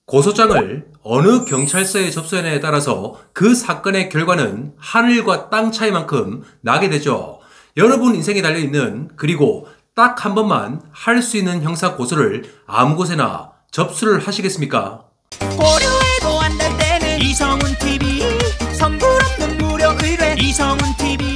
고소장을 어느 경찰서에 접수하느냐에 따라서 그 사건의 결과는 하늘과 땅 차이만큼 나게 되죠. 여러분 인생에 달려있는, 그리고 딱 한 번만 할 수 있는 형사 고소를 아무 곳에나 접수를 하시겠습니까? 고려해도 안 될 때는 이성훈TV, 선불 없는 무료 의뢰 이성훈TV.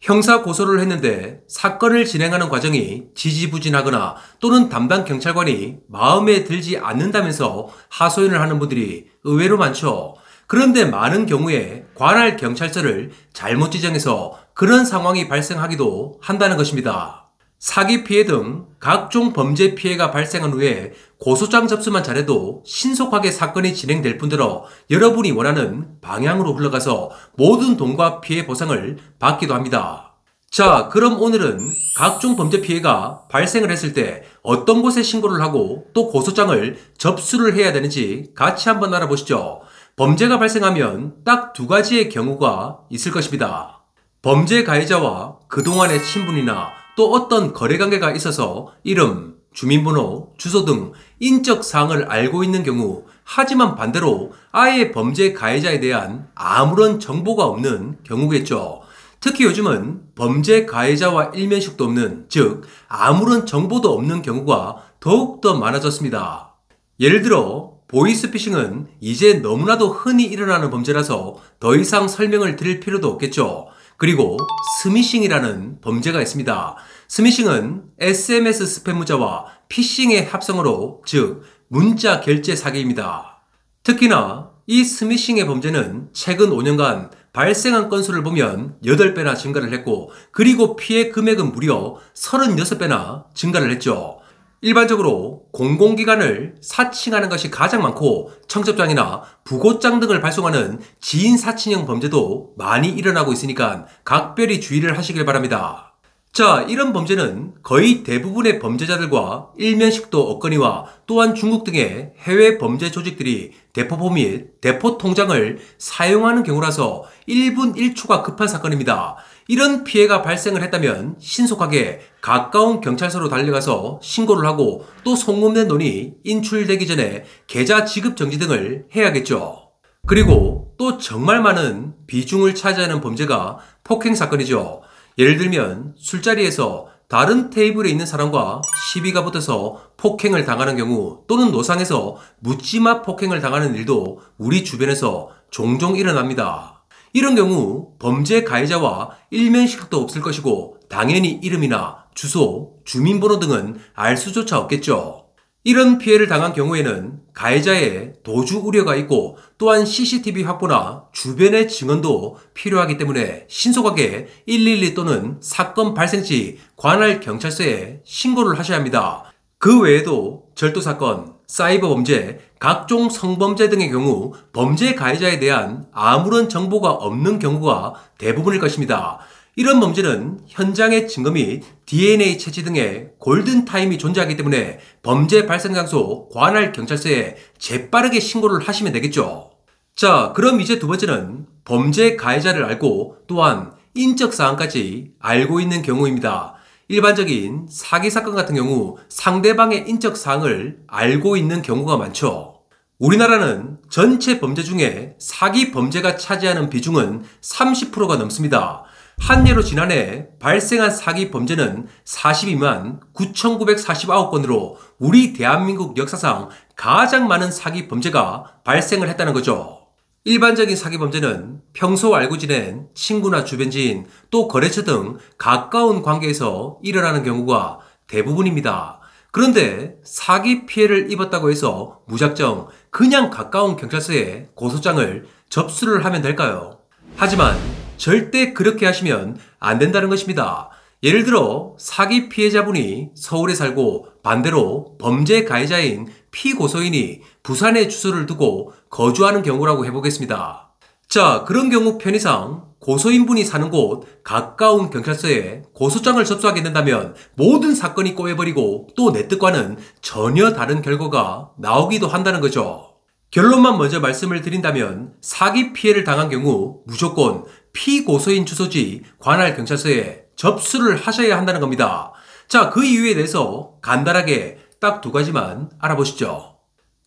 형사 고소를 했는데 사건을 진행하는 과정이 지지부진하거나 또는 담당 경찰관이 마음에 들지 않는다면서 하소연을 하는 분들이 의외로 많죠. 그런데 많은 경우에 관할 경찰서를 잘못 지정해서 그런 상황이 발생하기도 한다는 것입니다. 사기 피해 등 각종 범죄 피해가 발생한 후에 고소장 접수만 잘해도 신속하게 사건이 진행될 뿐더러 여러분이 원하는 방향으로 흘러가서 모든 돈과 피해 보상을 받기도 합니다. 자, 그럼 오늘은 각종 범죄 피해가 발생을 했을 때 어떤 곳에 신고를 하고 또 고소장을 접수를 해야 되는지 같이 한번 알아보시죠. 범죄가 발생하면 딱 두 가지의 경우가 있을 것입니다. 범죄 가해자와 그동안의 친분이나 또 어떤 거래관계가 있어서 이름, 주민번호, 주소 등 인적 사항을 알고 있는 경우, 하지만 반대로 아예 범죄 가해자에 대한 아무런 정보가 없는 경우겠죠. 특히 요즘은 범죄 가해자와 일면식도 없는, 즉 아무런 정보도 없는 경우가 더욱더 많아졌습니다. 예를 들어 보이스피싱은 이제 너무나도 흔히 일어나는 범죄라서 더 이상 설명을 드릴 필요도 없겠죠. 그리고 스미싱이라는 범죄가 있습니다. 스미싱은 SMS 스팸 문자와 피싱의 합성어로, 즉 문자 결제 사기입니다. 특히나 이 스미싱의 범죄는 최근 5년간 발생한 건수를 보면 8배나 증가를 했고, 그리고 피해 금액은 무려 36배나 증가를 했죠. 일반적으로 공공기관을 사칭하는 것이 가장 많고, 청첩장이나 부고장 등을 발송하는 지인 사칭형 범죄도 많이 일어나고 있으니까 각별히 주의를 하시길 바랍니다. 자, 이런 범죄는 거의 대부분의 범죄자들과 일면식도 없거니와 또한 중국 등의 해외 범죄 조직들이 대포폰 및 대포 통장을 사용하는 경우라서 1분 1초가 급한 사건입니다. 이런 피해가 발생을 했다면 신속하게 가까운 경찰서로 달려가서 신고를 하고 또 송금된 돈이 인출되기 전에 계좌 지급 정지 등을 해야겠죠. 그리고 또 정말 많은 비중을 차지하는 범죄가 폭행 사건이죠. 예를 들면 술자리에서 다른 테이블에 있는 사람과 시비가 붙어서 폭행을 당하는 경우, 또는 노상에서 묻지마 폭행을 당하는 일도 우리 주변에서 종종 일어납니다. 이런 경우 범죄 가해자와 일면식도 없을 것이고 당연히 이름이나 주소, 주민번호 등은 알 수조차 없겠죠. 이런 피해를 당한 경우에는 가해자의 도주 우려가 있고 또한 CCTV 확보나 주변의 증언도 필요하기 때문에 신속하게 112 또는 사건 발생지 관할 경찰서에 신고를 하셔야 합니다. 그 외에도 절도사건, 사이버 범죄, 각종 성범죄 등의 경우 범죄 가해자에 대한 아무런 정보가 없는 경우가 대부분일 것입니다. 이런 범죄는 현장의 증거 및 DNA 채취 등의 골든타임이 존재하기 때문에 범죄 발생 장소 관할 경찰서에 재빠르게 신고를 하시면 되겠죠. 자, 그럼 이제 두 번째는 범죄 가해자를 알고 또한 인적 사항까지 알고 있는 경우입니다. 일반적인 사기 사건 같은 경우 상대방의 인적 사항을 알고 있는 경우가 많죠. 우리나라는 전체 범죄 중에 사기 범죄가 차지하는 비중은 30%가 넘습니다. 한 예로 지난해 발생한 사기 범죄는 42만 9,949건으로 우리 대한민국 역사상 가장 많은 사기 범죄가 발생을 했다는 거죠. 일반적인 사기 범죄는 평소 알고 지낸 친구나 주변 지인, 또 거래처 등 가까운 관계에서 일어나는 경우가 대부분입니다. 그런데 사기 피해를 입었다고 해서 무작정 그냥 가까운 경찰서에 고소장을 접수를 하면 될까요? 하지만 절대 그렇게 하시면 안 된다는 것입니다. 예를 들어 사기 피해자분이 서울에 살고 반대로 범죄 가해자인 피고소인이 부산에 주소를 두고 거주하는 경우라고 해보겠습니다. 자, 그런 경우 편의상 고소인분이 사는 곳 가까운 경찰서에 고소장을 접수하게 된다면 모든 사건이 꼬여버리고 또 내 뜻과는 전혀 다른 결과가 나오기도 한다는 거죠. 결론만 먼저 말씀을 드린다면 사기 피해를 당한 경우 무조건 피고소인 주소지 관할 경찰서에 접수를 하셔야 한다는 겁니다. 자, 그 이유에 대해서 간단하게 딱 두 가지만 알아보시죠.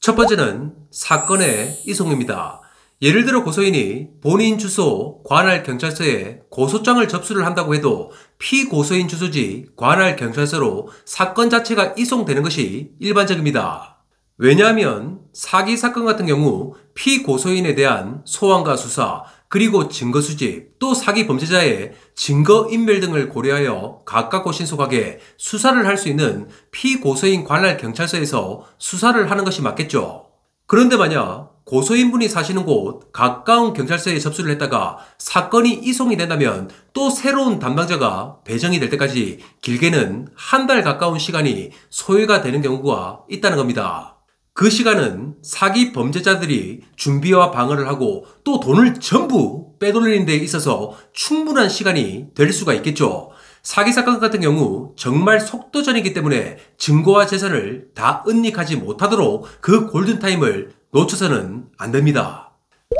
첫 번째는 사건의 이송입니다. 예를 들어 고소인이 본인 주소 관할 경찰서에 고소장을 접수를 한다고 해도 피고소인 주소지 관할 경찰서로 사건 자체가 이송되는 것이 일반적입니다. 왜냐하면 사기 사건 같은 경우 피고소인에 대한 소환과 수사, 그리고 증거 수집, 또 사기 범죄자의 증거인멸 등을 고려하여 가깝고 신속하게 수사를 할 수 있는 피고소인 관할 경찰서에서 수사를 하는 것이 맞겠죠. 그런데 만약 고소인분이 사시는 곳 가까운 경찰서에 접수를 했다가 사건이 이송이 된다면 또 새로운 담당자가 배정이 될 때까지 길게는 한 달 가까운 시간이 소요가 되는 경우가 있다는 겁니다. 그 시간은 사기 범죄자들이 준비와 방어를 하고 또 돈을 전부 빼돌리는 데 있어서 충분한 시간이 될 수가 있겠죠. 사기 사건 같은 경우 정말 속도전이기 때문에 증거와 재산을 다 은닉하지 못하도록 그 골든타임을 놓쳐서는 안 됩니다.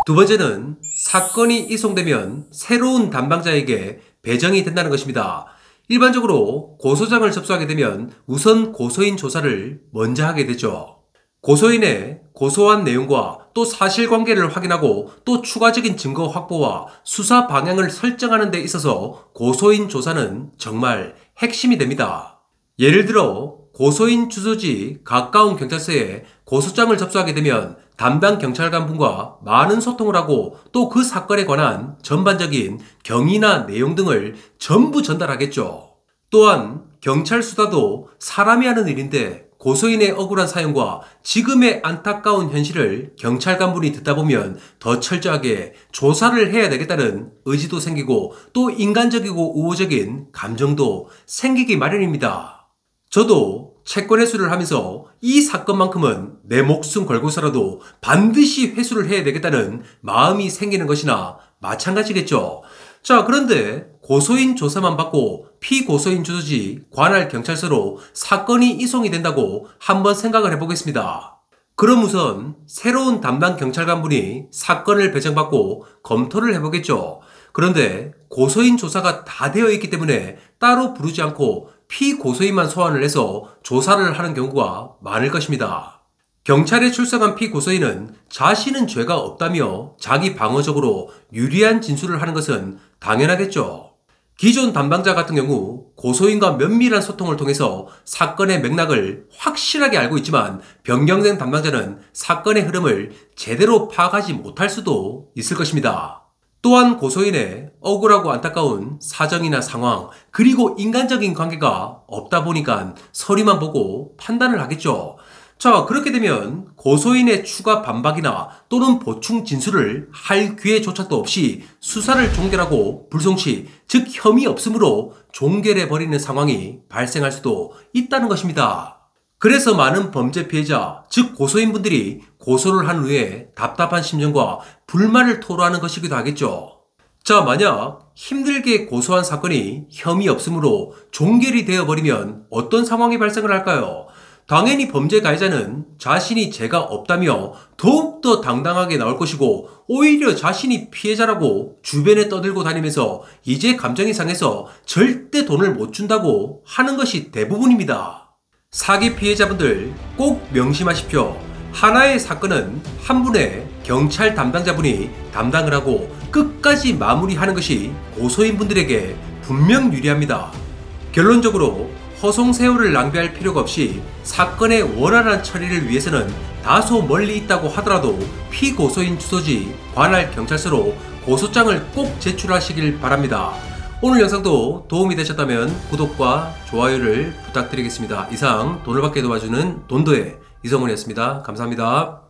두 번째는 사건이 이송되면 새로운 담당자에게 배정이 된다는 것입니다. 일반적으로 고소장을 접수하게 되면 우선 고소인 조사를 먼저 하게 되죠. 고소인의 고소한 내용과 또 사실관계를 확인하고 또 추가적인 증거 확보와 수사 방향을 설정하는 데 있어서 고소인 조사는 정말 핵심이 됩니다. 예를 들어 고소인 주소지 가까운 경찰서에 고소장을 접수하게 되면 담당 경찰관분과 많은 소통을 하고 또 그 사건에 관한 전반적인 경위나 내용 등을 전부 전달하겠죠. 또한 경찰 수사도 사람이 하는 일인데 고소인의 억울한 사연과 지금의 안타까운 현실을 경찰관분이 듣다 보면 더 철저하게 조사를 해야 되겠다는 의지도 생기고 또 인간적이고 우호적인 감정도 생기기 마련입니다. 저도 채권 회수를 하면서 이 사건만큼은 내 목숨 걸고서라도 반드시 회수를 해야 되겠다는 마음이 생기는 것이나 마찬가지겠죠. 자, 그런데 고소인 조사만 받고 피고소인 주소지 관할 경찰서로 사건이 이송이 된다고 한번 생각을 해보겠습니다. 그럼 우선 새로운 담당 경찰관분이 사건을 배정받고 검토를 해보겠죠. 그런데 고소인 조사가 다 되어 있기 때문에 따로 부르지 않고 피고소인만 소환을 해서 조사를 하는 경우가 많을 것입니다. 경찰에 출석한 피고소인은 자신은 죄가 없다며 자기 방어적으로 유리한 진술을 하는 것은 당연하겠죠. 기존 담당자 같은 경우 고소인과 면밀한 소통을 통해서 사건의 맥락을 확실하게 알고 있지만 변경된 담당자는 사건의 흐름을 제대로 파악하지 못할 수도 있을 것입니다. 또한 고소인의 억울하고 안타까운 사정이나 상황, 그리고 인간적인 관계가 없다 보니까 서류만 보고 판단을 하겠죠. 자, 그렇게 되면 고소인의 추가 반박이나 또는 보충 진술을 할 기회조차도 없이 수사를 종결하고 불송치, 즉 혐의 없음으로 종결해버리는 상황이 발생할 수도 있다는 것입니다. 그래서 많은 범죄 피해자, 즉 고소인분들이 고소를 한 후에 답답한 심정과 불만을 토로하는 것이기도 하겠죠. 자, 만약 힘들게 고소한 사건이 혐의 없음으로 종결이 되어버리면 어떤 상황이 발생을 할까요? 당연히 범죄 가해자는 자신이 죄가 없다며 더욱더 당당하게 나올 것이고 오히려 자신이 피해자라고 주변에 떠들고 다니면서 이제 감정이 상해서 절대 돈을 못 준다고 하는 것이 대부분입니다. 사기 피해자분들 꼭 명심하십시오. 하나의 사건은 한 분의 경찰 담당자분이 담당을 하고 끝까지 마무리하는 것이 고소인분들에게 분명 유리합니다. 결론적으로 허송세월을 낭비할 필요가 없이 사건의 원활한 처리를 위해서는 다소 멀리 있다고 하더라도 피고소인 주소지 관할 경찰서로 고소장을 꼭 제출하시길 바랍니다. 오늘 영상도 도움이 되셨다면 구독과 좋아요를 부탁드리겠습니다. 이상 돈을 받게 도와주는 돈도의 이성훈이었습니다. 감사합니다.